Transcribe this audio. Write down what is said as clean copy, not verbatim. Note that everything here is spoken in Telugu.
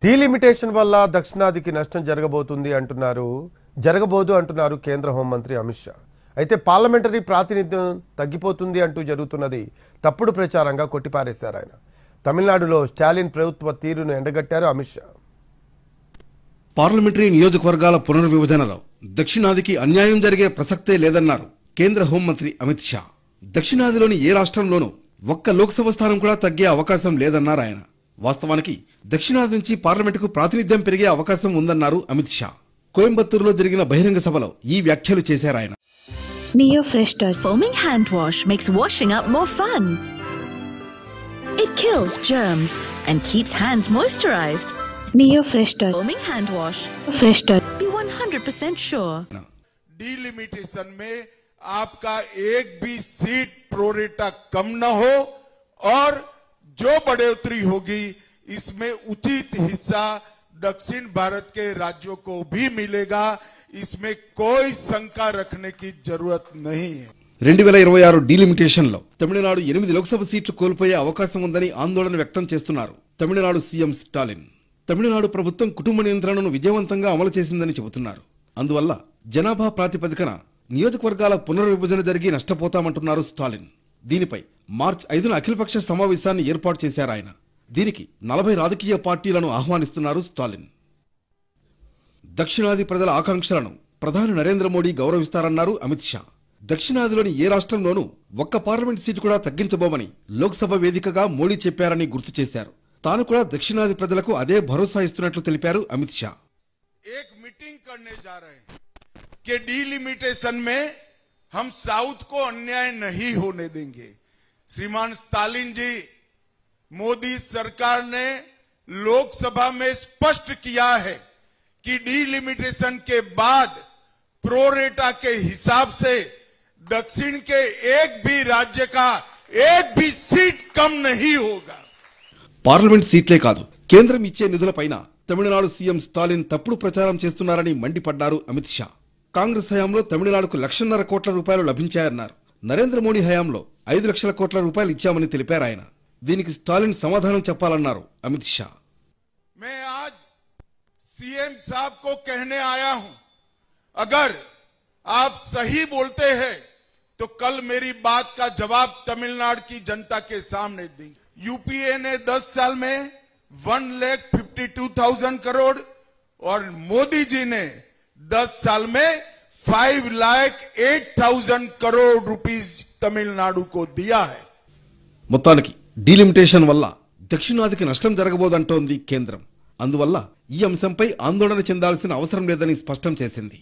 డీలిమిటేషన్ వల్ల దక్షిణాదికి నష్టం జరగబోదు అంటున్నారు కేంద్ర హోంమంత్రి అమిత్ షా. అయితే పార్లమెంటరీ ప్రాతినిధ్యం తగ్గిపోతుంది అంటూ జరుగుతున్నది తప్పుడు ప్రచారంగా కొట్టిపారేశారు ఆయన. తమిళనాడులో స్టాలిన్ ప్రభుత్వ తీరును ఎండగట్టారు అమిత్ షా. పార్లమెంటరీ నియోజకవర్గాల పునర్విభజనలో దక్షిణాదికి అన్యాయం జరిగే ప్రసక్తే లేదన్నారు కేంద్ర హోంమంత్రి అమిత్ షా. దక్షిణాదిలోని ఏ రాష్ట్రంలోనూ ఒక్క లోక్సభ స్థానం కూడా తగ్గే అవకాశం లేదన్నారు ఆయన. వాస్తవానికి దక్షిణాది నుంచి పార్లమెంటుకు ప్రాతినిధ్యం పెరిగే అవకాశం ఉందన్నారు అమిత్ షా. కోయంబత్తూరులో జరిగిన బహిరంగ సభలో ఈ వ్యాఖ్యలు చేశారు ఆయన. Neo Fresh Touch foaming hand wash makes washing up more fun. It kills germs and keeps hands moisturized. Neo Fresh Touch Foaming hand wash. Fresh Touch. Be 100% sure. Delimitation में आपका एक भी सीट प्रोरेटा कम न हो और जो बढ़ोतरी होगी इसमें उचित हिस्सा दक्षिण भारत के राज्यों को भी मिलेगा. इसमें कोई शंका रखने की जरूरत नहीं है. 2026 డీలిమిటేషన్ లో తమిళనాడు 8 లోక్సభ సీట్లు కోల్పోయే అవకాశం ఉందని ఆందోళన వ్యక్తం చేస్తున్నారు తమిళనాడు సీఎం స్టాలిన్. తమిళనాడు ప్రభుత్వం కుటుంబ నియంత్రణను విజయవంతంగా అమలు చేసిందని చెబుతున్నారు. అందువల్ల జనాభా ప్రాతిపదికన నియోజకవర్గాల పునర్విభజన జరిగి నష్టపోతామంటున్నారు స్టాలిన్. దీనిపై మార్చి 5న అఖిలపక్ష సమావేశాన్ని ఏర్పాటు చేశారు ఆయన. దీనికి 40 రాజకీయ పార్టీలను ఆహ్వానిస్తున్నారు స్టాలిన్. దక్షిణాది ప్రజల ఆకాంక్షలను ప్రధాని నరేంద్ర మోడీ గౌరవిస్తారన్నారు అమిత్ షా. దక్షిణాదిలోని ఏ రాష్ట్రంలోనూ ఒక్క పార్లమెంట్ సీటు కూడా తగ్గించబోమని లోక్సభ వేదికగా మోడీ చెప్పారని గుర్తు చేశారు. తాను కూడా దక్షిణాది ప్రజలకు అదే భరోసా ఇస్తున్నట్లు తెలిపారు అమిత్ షా. एक मीटिंग करने जा रहे हैं कि डीलिमिटेशन में हम साउथ को अन्याय नहीं होने देंगे. श्रीमान स्टालिन जी, मोदी सरकार ने लोकसभा में स्पष्ट किया है कि डीलिमिटेशन के बाद प्रोरेटा के हिसाब से दक्षिण के एक भी राज्य का एक भी सीट कम नहीं होगा. పార్లమెంట్ సీట్లే కాదు, కేంద్రం ఇచ్చే నిధులపైన తమిళనాడు సీఎం స్టాలిన్ తప్పుడు ప్రచారం చేస్తున్నారని మండిపడ్డారు అమిత్ షా. కాంగ్రెస్ హయాంలో తమిళనాడుకు 1,50,000 కోట్ల రూపాయలు లభించాయన్నారు. నరేంద్ర మోడీ హయాంలో 5 లక్షల కోట్ల రూపాయలు ఇచ్చామని తెలిపారు ఆయన. దీనికి స్టాలిన్ సమాధానం చెప్పాలన్నారు అమిత్ షా. मैं आज सीएम साहब को कहने आया हूं, अगर आप सही बोलते हैं तो कल मेरी बात का जवाब तमिलनाडु की जनता के सामने देंगे. यूपीए ने 10 साल में 1,52,000 करोड़ और मोदी जी ने 10 साल में 5,08,000 करोड़ रुपीस तमिलनाडु को दिया है. మొత్తానికి డీలిమిటేషన్ వల్ల దక్షిణాదికి నష్టం జరగబోదంటోంది కేంద్రం. అందువల్ల ఈ అంశంపై ఆందోళన చెందాల్సిన అవసరం లేదని స్పష్టం చేసింది.